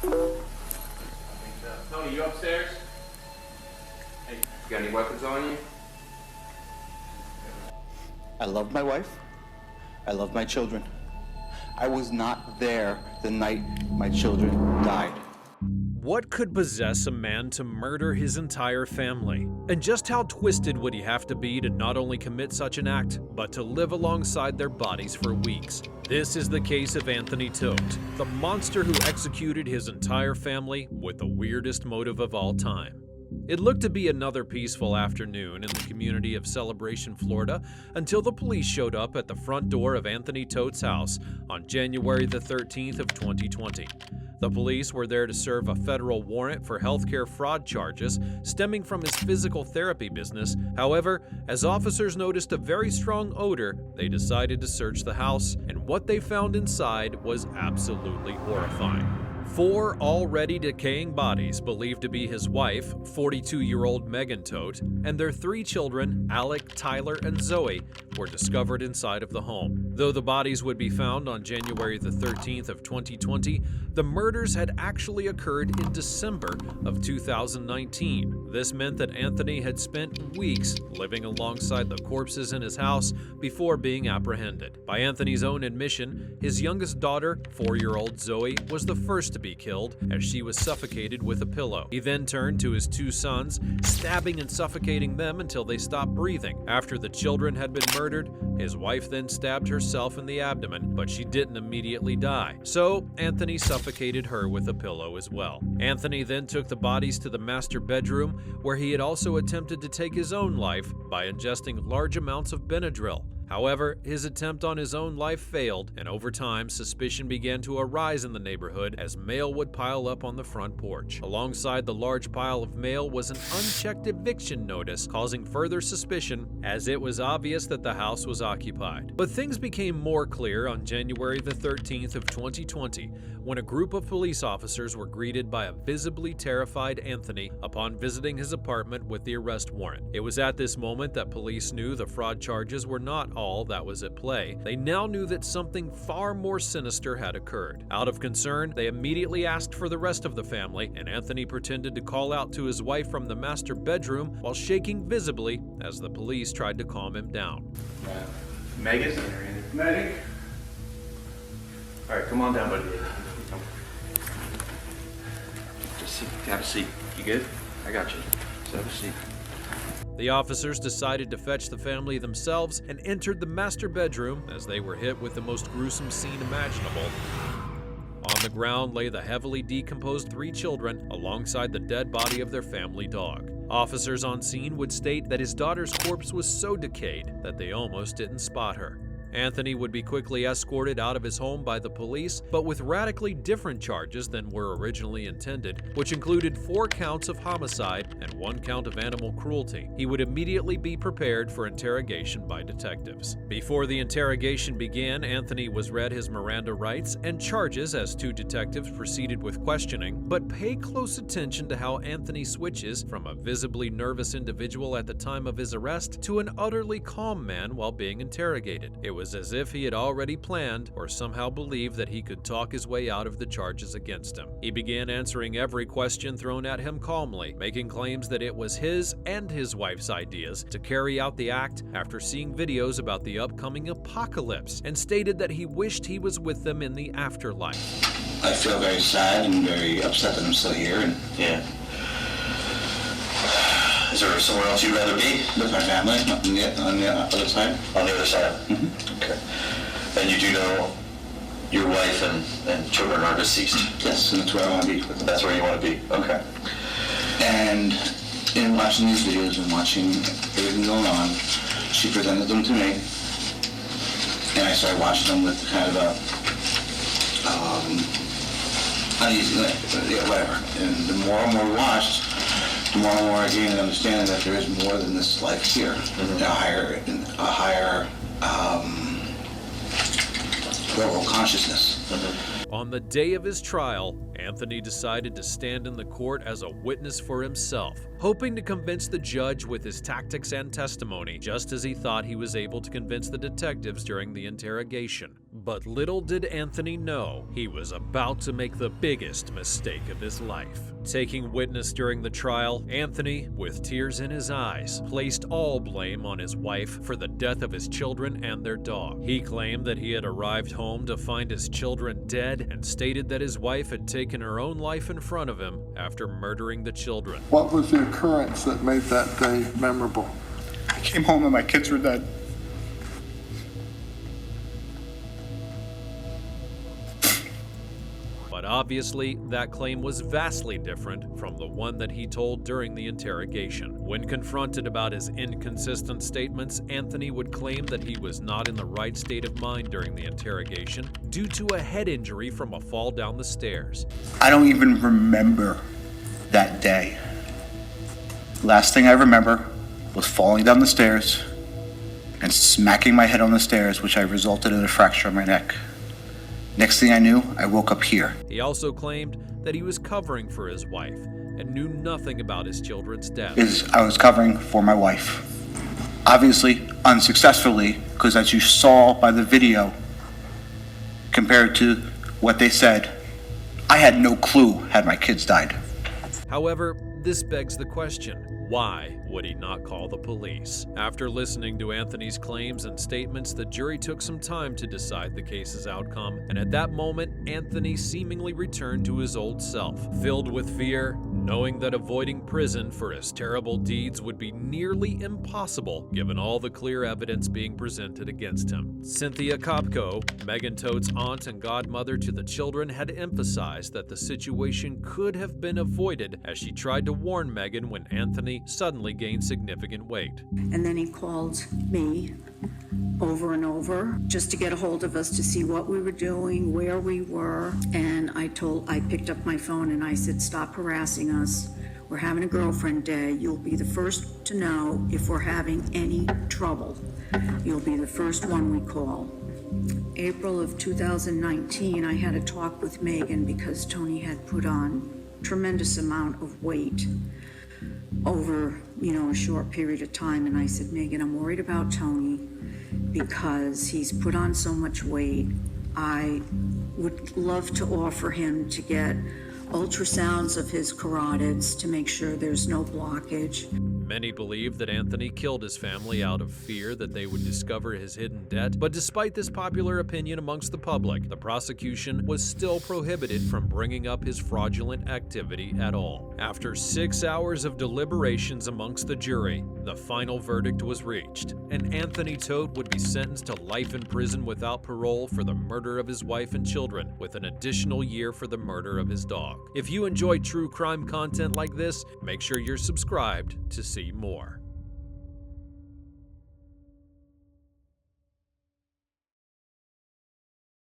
Tony, you upstairs? Hey, you got any weapons on you? I love my wife. I love my children. I was not there the night my children died. What could possess a man to murder his entire family? And just how twisted would he have to be to not only commit such an act, but to live alongside their bodies for weeks? This is the case of Anthony Todt, the monster who executed his entire family with the weirdest motive of all time. It looked to be another peaceful afternoon in the community of Celebration, Florida, until the police showed up at the front door of Anthony Todt's house on January the 13th of 2020. The police were there to serve a federal warrant for healthcare fraud charges stemming from his physical therapy business. However, as officers noticed a very strong odor, they decided to search the house, and what they found inside was absolutely horrifying. 4 already decaying bodies believed to be his wife, 42-year-old Megan Todt, and their 3 children, Alec, Tyler, and Zoe, were discovered inside of the home. Though the bodies would be found on January the 13th of 2020, the murders had actually occurred in December of 2019. This meant that Anthony had spent weeks living alongside the corpses in his house before being apprehended. By Anthony's own admission, his youngest daughter, 4-year-old Zoe, was the first to be killed as she was suffocated with a pillow. He then turned to his 2 sons, stabbing and suffocating them until they stopped breathing. After the children had been murdered, his wife then stabbed herself in the abdomen, but she didn't immediately die. So Anthony suffocated her with a pillow as well. Anthony then took the bodies to the master bedroom, where he had also attempted to take his own life by ingesting large amounts of Benadryl. However, his attempt on his own life failed, and over time, suspicion began to arise in the neighborhood as mail would pile up on the front porch. Alongside the large pile of mail was an unchecked eviction notice, causing further suspicion, as it was obvious that the house was occupied. But things became more clear on January the 13th of 2020, when a group of police officers were greeted by a visibly terrified Anthony upon visiting his apartment with the arrest warrant. It was at this moment that police knew the fraud charges were not all that was at play. They now knew that something far more sinister had occurred. Out of concern, they immediately asked for the rest of the family, and Anthony pretended to call out to his wife from the master bedroom while shaking visibly as the police tried to calm him down. Megan? Medic? All right, come on down, buddy. Just have a seat. You good? I got you. Just have a seat. The officers decided to fetch the family themselves and entered the master bedroom as they were hit with the most gruesome scene imaginable. On the ground lay the heavily decomposed 3 children alongside the dead body of their family dog. Officers on scene would state that his daughter's corpse was so decayed that they almost didn't spot her. Anthony would be quickly escorted out of his home by the police, but with radically different charges than were originally intended, which included 4 counts of homicide and 1 count of animal cruelty. He would immediately be prepared for interrogation by detectives. Before the interrogation began, Anthony was read his Miranda rights and charges as 2 detectives proceeded with questioning, but pay close attention to how Anthony switches from a visibly nervous individual at the time of his arrest to an utterly calm man while being interrogated. It was as if he had already planned or somehow believed that he could talk his way out of the charges against him. He began answering every question thrown at him calmly, making claims that it was his and his wife's ideas to carry out the act after seeing videos about the upcoming apocalypse, and stated that he wished he was with them in the afterlife. I feel very sad and very upset that I'm still here. And Yeah. is there somewhere else you'd rather be? With my family, on the other side. On the other side? Mm-hmm. Okay. And you do know your wife and children are deceased? Yes, and that's where I want to be with them. That's where you want to be? Okay. And in watching these videos and watching everything going on, she presented them to me, and I started watching them with kind of a uneasy, whatever. And the more and more we watched, the more and more I gained an understanding that there is more than this life here. Mm-hmm. a higher level of consciousness. Mm-hmm. On the day of his trial, Anthony decided to stand in the court as a witness for himself, hoping to convince the judge with his tactics and testimony, just as he thought he was able to convince the detectives during the interrogation. But little did Anthony know he was about to make the biggest mistake of his life. Taking witness during the trial, Anthony, with tears in his eyes, placed all blame on his wife for the death of his children and their dog. He claimed that he had arrived home to find his children dead and stated that his wife had taken her own life in front of him after murdering the children. What was the occurrence that made that day memorable? I came home and my kids were dead. But obviously, that claim was vastly different from the one that he told during the interrogation. When confronted about his inconsistent statements, Anthony would claim that he was not in the right state of mind during the interrogation due to a head injury from a fall down the stairs. I don't even remember that day. Last thing I remember was falling down the stairs and smacking my head on the stairs, which resulted in a fracture on my neck. Next thing I knew, I woke up here. He also claimed that he was covering for his wife and knew nothing about his children's death. I was covering for my wife. Obviously, unsuccessfully, because as you saw by the video, compared to what they said, I had no clue had my kids died. However, this begs the question, why would he not call the police? After listening to Anthony's claims and statements, the jury took some time to decide the case's outcome, and at that moment, Anthony seemingly returned to his old self. Filled with fear, knowing that avoiding prison for his terrible deeds would be nearly impossible given all the clear evidence being presented against him. Cynthia Kopko, Megan Toad's aunt and godmother to the children, had emphasized that the situation could have been avoided as she tried to warn Megan when Anthony suddenly gained significant weight. And then he called me over and over just to get a hold of us to see what we were doing, where we were. And I picked up my phone and I said, stop harassing us. We're having a girlfriend day. You'll be the first to know if we're having any trouble. You'll be the first one we call. April of 2019, I had a talk with Megan because Tony had put on tremendous amount of weight over, a short period of time. And I said, Megan, I'm worried about Tony because he's put on so much weight. I would love to offer him to get ultrasounds of his carotids to make sure there's no blockage. Many believe that Anthony killed his family out of fear that they would discover his hidden debt, but despite this popular opinion amongst the public, the prosecution was still prohibited from bringing up his fraudulent activity at all. After 6 hours of deliberations amongst the jury, the final verdict was reached, and Anthony Toad would be sentenced to life in prison without parole for the murder of his wife and children, with an additional year for the murder of his dog. If you enjoy true crime content like this, make sure you're subscribed to see more.